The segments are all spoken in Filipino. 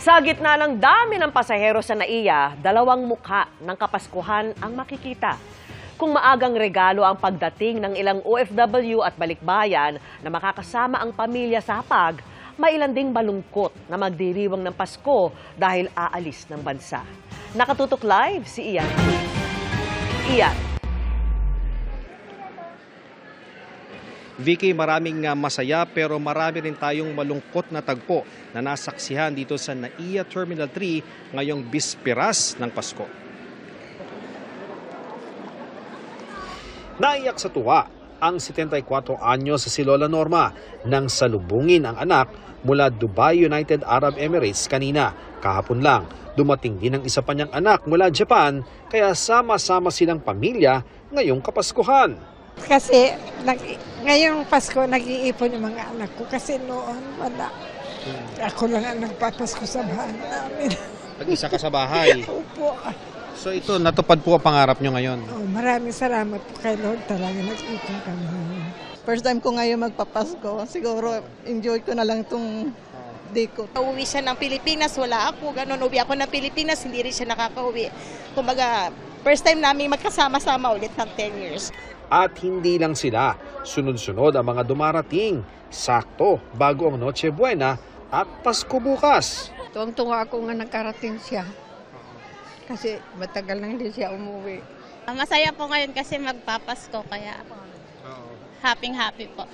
Sa gitna ng dami ng pasahero sa NAIA, dalawang mukha ng Kapaskuhan ang makikita. Kung maagang regalo ang pagdating ng ilang OFW at balikbayan na makakasama ang pamilya sa hapag, may ilan ding malungkot na magdiriwang ng Pasko dahil aalis ng bansa. Nakatutok live si Ian. Ian. Vicky, maraming masaya pero marami rin tayong malungkot na tagpo na nasaksihan dito sa NAIA Terminal 3 ngayong bisperas ng Pasko. Naiyak sa tuwa ang 74 anyos sa si Lola Norma nang salubungin ang anak mula Dubai, United Arab Emirates kanina. Kahapon lang, dumating din ang isa pa niyang anak mula Japan kaya sama-sama silang pamilya ngayong Kapaskuhan. Kasi ngayong Pasko nag-iipon yung mga anak ko kasi noon wala. Ako lang ang nagpapasko sa bahay namin. Nag-isa ka sa bahay. Opo. So ito, natupad po ang pangarap nyo ngayon. Oh, maraming salamat po kay Lord talaga nag-iipon kami. First time ko ngayon magpapasko. Siguro enjoy ko na lang itong day ko. Uwi siya ng Pilipinas, wala ako. Ganun, uwi ako ng Pilipinas, hindi rin siya nakaka-uwi. Kumbaga, first time namin magkasama-sama ulit ng 10 years. At hindi lang sila, sunod-sunod ang mga dumarating. Sakto bago ang Noche Buena at Pasko bukas. Tuwang-tuwa ako nga nakarating siya. Kasi matagal lang din siya umuwi. Masaya po ngayon kasi magpapasko, kaya happy po.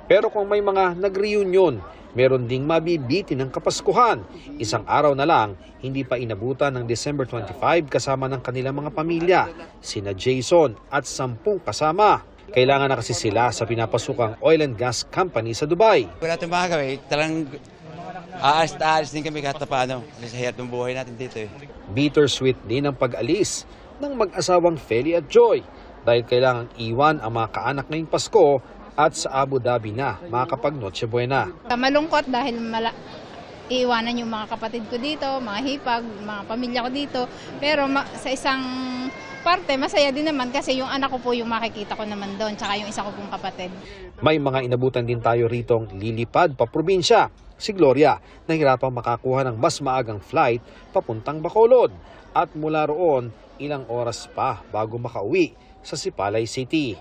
Pero kung may mga nag-reunion, meron ding mabibiti ng Kapaskuhan. Isang araw na lang, hindi pa inabutan ng December 25 kasama ng kanilang mga pamilya, sina Jason at 10 kasama. Kailangan na kasi sila sa pinapasukang oil and gas company sa Dubai. Wala tayong makakawin, talang aalis din kami kahit na paano. Kasi hirap ng buhay natin dito eh. Bittersweet din ang pag-alis ng mag-asawang Feli at Joy dahil kailangang iwan ang mga kaanak ngayong Pasko at sa Abu Dhabi na makakapag Noche Buena. Malungkot dahil iiwanan yung mga kapatid ko dito, mga hipag, mga pamilya ko dito. Pero sa isang parte, masaya din naman kasi yung anak ko po yung makikita ko naman doon, tsaka yung isa ko pong kapatid. May mga inabutan din tayo ritong lilipad pa probinsya. Si Gloria, nahirapang makakuha ng mas maagang flight papuntang Bacolod. At mula roon, ilang oras pa bago makauwi sa Sipalay City.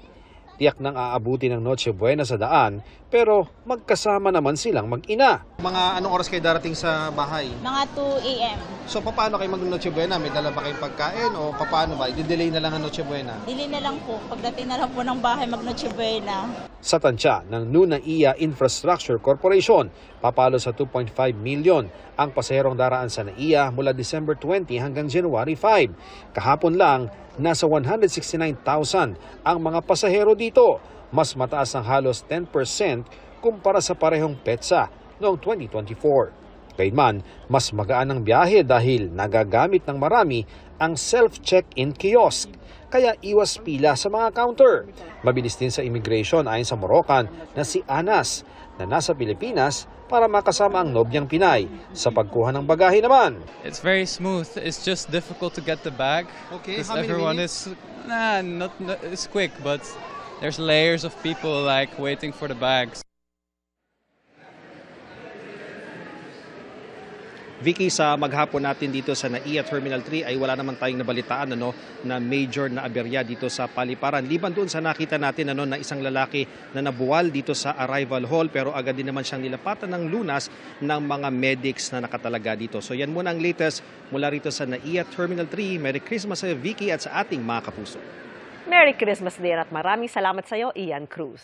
Tiyak nang aabuti ng Noche Buena sa daan, pero magkasama naman silang mag-ina. Mga anong oras kayo darating sa bahay? Mga 2 a.m. So paano kayo mag-Noche Buena? May dala ba kayong pagkain o paano ba? I-delay na lang ang Noche Buena? Dili na lang po, pagdating na lang po ng bahay mag-Noche Buena. Sa tansya ng NAIA Infrastructure Corporation, papalo sa 2.5 million ang pasaherong daraan sa NAIA mula December 20 hanggang January 5. Kahapon lang, nasa 169,000 ang mga pasahero dito. Mas mataas ng halos 10% kumpara sa parehong petsa noong 2024. Gayunman, mas magaan ang biyahe dahil nagagamit ng marami ang self-check-in kiosk. Kaya iwas pila sa mga counter. Mabilis din sa immigration ayon sa Moroccan na si Anas na nasa Pilipinas para makasama ang nobyang Pinay. Sa pagkuha ng bagahe naman, it's very smooth. It's just difficult to get the bag. Okay, because how many everyone minutes? is not it's quick, but there's layers of people like waiting for the bags. Vicky, sa maghapon natin dito sa NAIA Terminal 3 ay wala naman tayong nabalitaan na major na aberya dito sa paliparan. Liban doon sa nakita natin na isang lalaki na nabuwal dito sa arrival hall pero agad din naman siyang nilapatan ng lunas ng mga medics na nakatalaga dito. So yan muna ang latest mula rito sa NAIA Terminal 3. Merry Christmas sa Vicky at sa ating mga kapuso. Merry Christmas din at maraming salamat sa iyo, Ian Cruz.